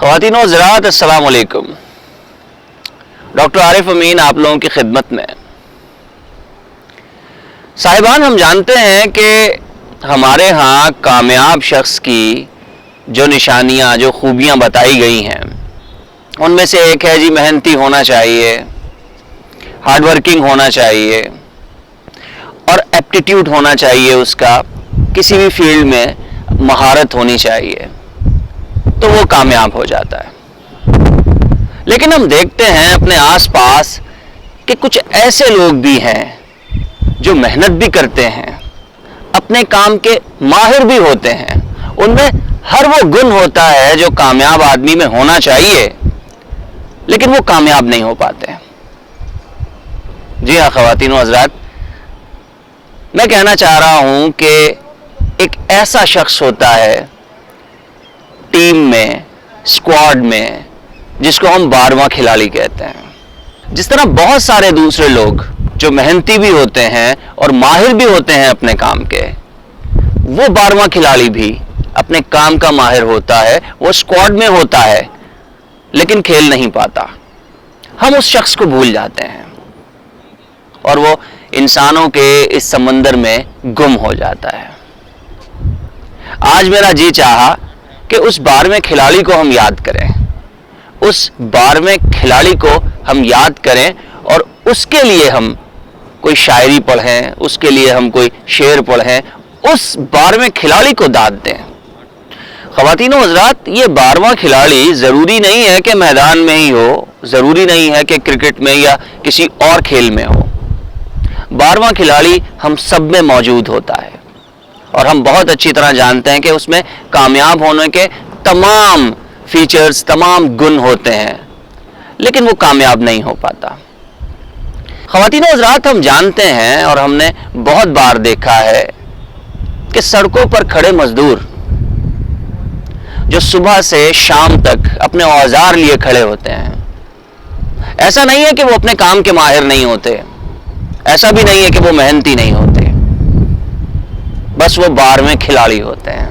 ख़वातीन व हज़रात, अस्सलाम वालेकुम। डॉक्टर आरिफ अमीन आप लोगों की खिदमत में। साहिबान, हम जानते हैं कि हमारे यहाँ कामयाब शख्स की जो निशानियाँ, जो खूबियाँ बताई गई हैं, उनमें से एक है जी मेहनती होना चाहिए, हार्ड वर्किंग होना चाहिए और एप्टीट्यूड होना चाहिए, उसका किसी भी फील्ड में महारत होनी चाहिए, तो वो कामयाब हो जाता है। लेकिन हम देखते हैं अपने आसपास कि कुछ ऐसे लोग भी हैं जो मेहनत भी करते हैं, अपने काम के माहिर भी होते हैं, उनमें हर वो गुण होता है जो कामयाब आदमी में होना चाहिए, लेकिन वो कामयाब नहीं हो पाते। जी हाँ ख़वातीन व हज़रात, मैं कहना चाह रहा हूं कि एक ऐसा शख्स होता है टीम में, स्क्वाड में, जिसको हम 12वां खिलाड़ी कहते हैं। जिस तरह बहुत सारे दूसरे लोग जो मेहनती भी होते हैं और माहिर भी होते हैं अपने काम के, वो 12वां खिलाड़ी भी अपने काम का माहिर होता है, वो स्क्वाड में होता है लेकिन खेल नहीं पाता। हम उस शख्स को भूल जाते हैं और वो इंसानों के इस समंदर में गुम हो जाता है। आज मेरा जी चाहा कि उस 12वें खिलाड़ी को हम याद करें, उस 12वें खिलाड़ी को हम याद करें और उसके लिए हम कोई शायरी पढ़ें, उसके लिए हम कोई शेर पढ़ें, उस 12वें खिलाड़ी को दाद दें। ख़वातीन व हज़रात, ये 12वां खिलाड़ी ज़रूरी नहीं है कि मैदान में ही हो, ज़रूरी नहीं है कि क्रिकेट में या किसी और खेल में हो। 12वां खिलाड़ी हम सब में मौजूद होता है और हम बहुत अच्छी तरह जानते हैं कि उसमें कामयाब होने के तमाम फीचर्स, तमाम गुण होते हैं, लेकिन वो कामयाब नहीं हो पाता। ख़वातीन व हज़रात, हम जानते हैं और हमने बहुत बार देखा है कि सड़कों पर खड़े मजदूर जो सुबह से शाम तक अपने औजार लिए खड़े होते हैं, ऐसा नहीं है कि वो अपने काम के माहिर नहीं होते, ऐसा भी नहीं है कि वो मेहनती नहीं होते, बस वो 12वें खिलाड़ी होते हैं।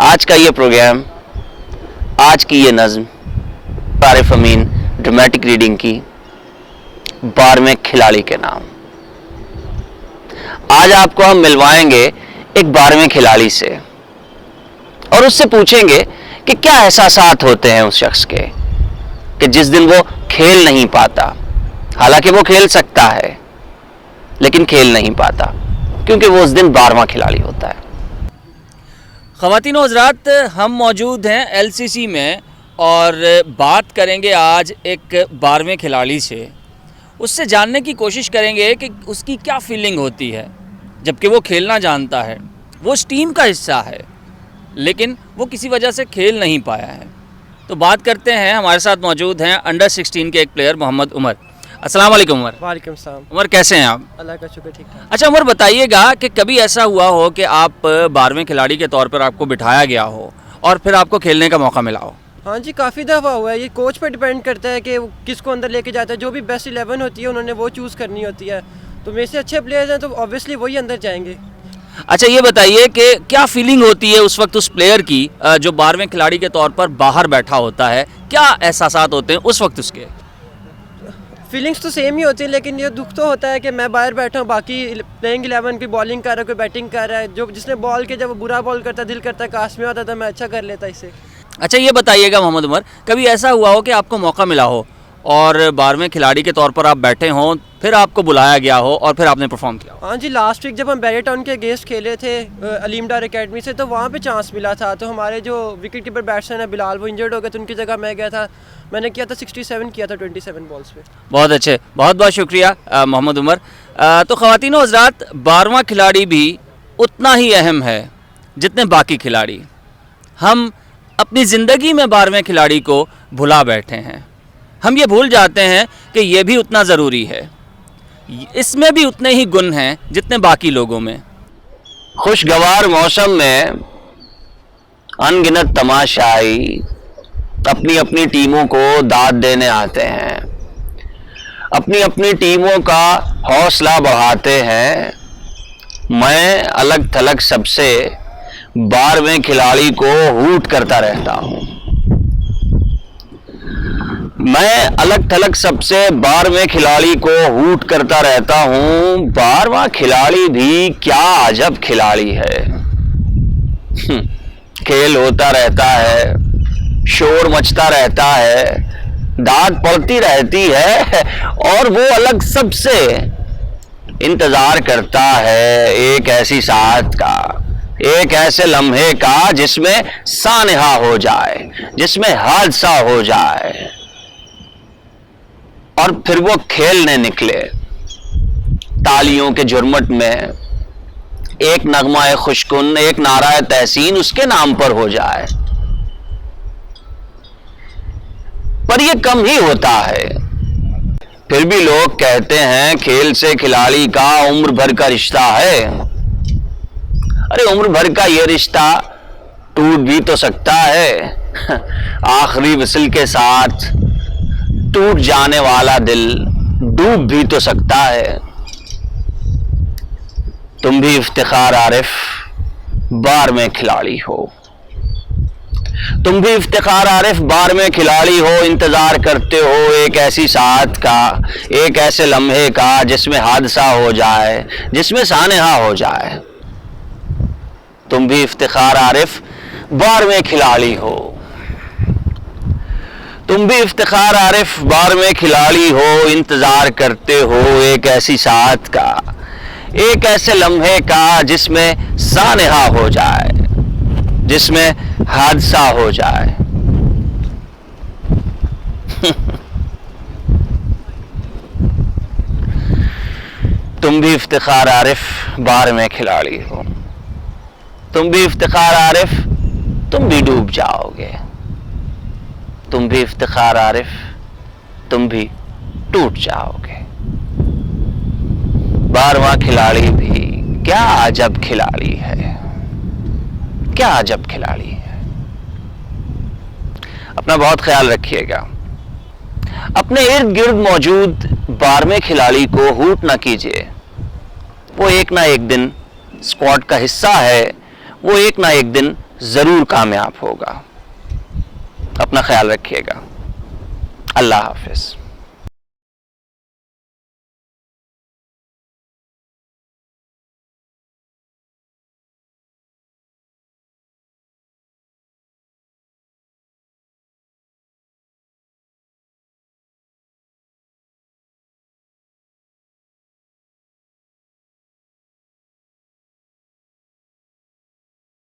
आज का ये प्रोग्राम, आज की ये नज़्म आरिफ अमीन ड्रामेटिक रीडिंग की 12वें खिलाड़ी के नाम। आज आपको हम मिलवाएंगे एक 12वें खिलाड़ी से और उससे पूछेंगे कि क्या एहसासात होते हैं उस शख्स के कि जिस दिन वो खेल नहीं पाता। हालांकि वो खेल सकता है लेकिन खेल नहीं पाता क्योंकि वो उस दिन 12वां खिलाड़ी होता है। ख़वातीन व हज़रात, हम मौजूद हैं एलसीसी में और बात करेंगे आज एक 12वें खिलाड़ी से। उससे जानने की कोशिश करेंगे कि उसकी क्या फीलिंग होती है जबकि वो खेलना जानता है, वो उस टीम का हिस्सा है, लेकिन वो किसी वजह से खेल नहीं पाया है। तो बात करते हैं, हमारे साथ मौजूद हैं अंडर 16 के एक प्लेयर मोहम्मद उमर। अस्सलाम वालेकुम उमर। वालेकुम सलाम। उमर, कैसे हैं आप? अल्लाह का शुक्र, ठीक ठाक। अच्छा उमर, बताइएगा कि कभी ऐसा हुआ हो कि आप 12वें खिलाड़ी के तौर पर आपको बिठाया गया हो और फिर आपको खेलने का मौका मिला हो? हाँ जी, काफ़ी दफ़ा हुआ है। ये कोच पे डिपेंड करता है कि वो किसको अंदर लेके जाता है। जो भी बेस्ट 11 होती है उन्होंने वो चूज़ करनी होती है, तो मेरे से अच्छे प्लेयर्स हैं तो ऑब्वियसली वही अंदर जाएंगे। अच्छा, ये बताइए कि क्या फीलिंग होती है उस वक्त उस प्लेयर की जो 12वें खिलाड़ी के तौर पर बाहर बैठा होता है, क्या एहसासात होते हैं उस वक्त उसके? फीलिंग्स तो सेम ही होती है, लेकिन ये दुख तो होता है कि मैं बाहर बैठा हूँ, बाकी प्लेइंग 11 की बॉलिंग कर रहा है, कोई बैटिंग कर रहा है। जो जिसने बॉल के जब वो बुरा बॉल करता दिल करता है काश में होता था मैं अच्छा कर लेता इसे। अच्छा, ये बताइएगा मोहम्मद उमर, कभी ऐसा हुआ हो कि आपको मौका मिला हो और 12वें खिलाड़ी के तौर पर आप बैठे हों, फिर आपको बुलाया गया हो और फिर आपने परफॉर्म किया हो? हाँ जी, लास्ट वीक जब हम बैरी टाउन के अगेंस्ट खेले थे अलीमडार एकेडमी से, तो वहाँ पे चांस मिला था। तो हमारे जो विकेट कीपर बैट्समैन है बिलाल, वो इंजर्ड हो गए, तो उनकी जगह मैं गया था। मैंने किया था 67 किया था 27 बॉल्स पे। बहुत अच्छे, बहुत बहुत शुक्रिया मोहम्मद उमर। तो ख़वातीन व हज़रात, 12वां खिलाड़ी भी उतना ही अहम है जितने बाकी खिलाड़ी। हम अपनी ज़िंदगी में 12वें खिलाड़ी को भुला बैठे हैं। हम ये भूल जाते हैं कि ये भी उतना ज़रूरी है, इसमें भी उतने ही गुण हैं जितने बाकी लोगों में। खुशगवार मौसम में अनगिनत तमाशाई अपनी अपनी टीमों को दाद देने आते हैं, अपनी अपनी टीमों का हौसला बढ़ाते हैं। मैं अलग थलग सबसे 12वें खिलाड़ी को हूट करता रहता हूं। मैं अलग थलग सबसे 12वें खिलाड़ी को हूट करता रहता हूं। 12वां खिलाड़ी भी क्या अजब खिलाड़ी है। खेल होता रहता है, शोर मचता रहता है, दाद पड़ती रहती है और वो अलग सबसे इंतजार करता है एक ऐसी साथ का, एक ऐसे लम्हे का जिसमें सानहा हो जाए, जिसमें हादसा हो जाए और फिर वो खेलने निकले। तालियों के झुरमुट में एक नगमा खुशकुन, एक नारा तहसीन उसके नाम पर हो जाए। पर ये कम ही होता है। फिर भी लोग कहते हैं खेल से खिलाड़ी का उम्र भर का रिश्ता है। अरे उम्र भर का ये रिश्ता टूट भी तो सकता है। आखिरी विसल के साथ टूट जाने वाला दिल डूब भी तो सकता है। तुम भी इफ्तिखार आरिफ 12वें खिलाड़ी हो। तुम भी इफ्तिखार आरिफ 12वें खिलाड़ी हो। इंतजार करते हो एक ऐसी साथ का, एक ऐसे लम्हे का जिसमें हादसा हो जाए, जिसमें सानहा हो जाए। तुम भी इफ्तिखार आरिफ 12वें खिलाड़ी हो। तुम भी इफ्तिखार आरिफ 12वें खिलाड़ी हो। इंतजार करते हो एक ऐसी साथ का, एक ऐसे लम्हे का जिसमें सानहा हो जाए, जिसमें हादसा हो जाए। तुम भी इफ्तिखार आरिफ 12वें खिलाड़ी हो। तुम भी इफ्तिखार आरिफ, तुम भी डूब जाओगे। तुम भी इफ्तिखार आरिफ, तुम भी टूट जाओगे। 12वां खिलाड़ी भी क्या अजब खिलाड़ी है, क्या अजब खिलाड़ी है। अपना बहुत ख्याल रखिएगा। अपने इर्द गिर्द मौजूद 12वें खिलाड़ी को हूट ना कीजिए। वो एक ना एक दिन स्क्वाड का हिस्सा है, वो एक ना एक दिन जरूर कामयाब होगा। अपना ख्याल रखिएगा। अल्लाह हाफिज।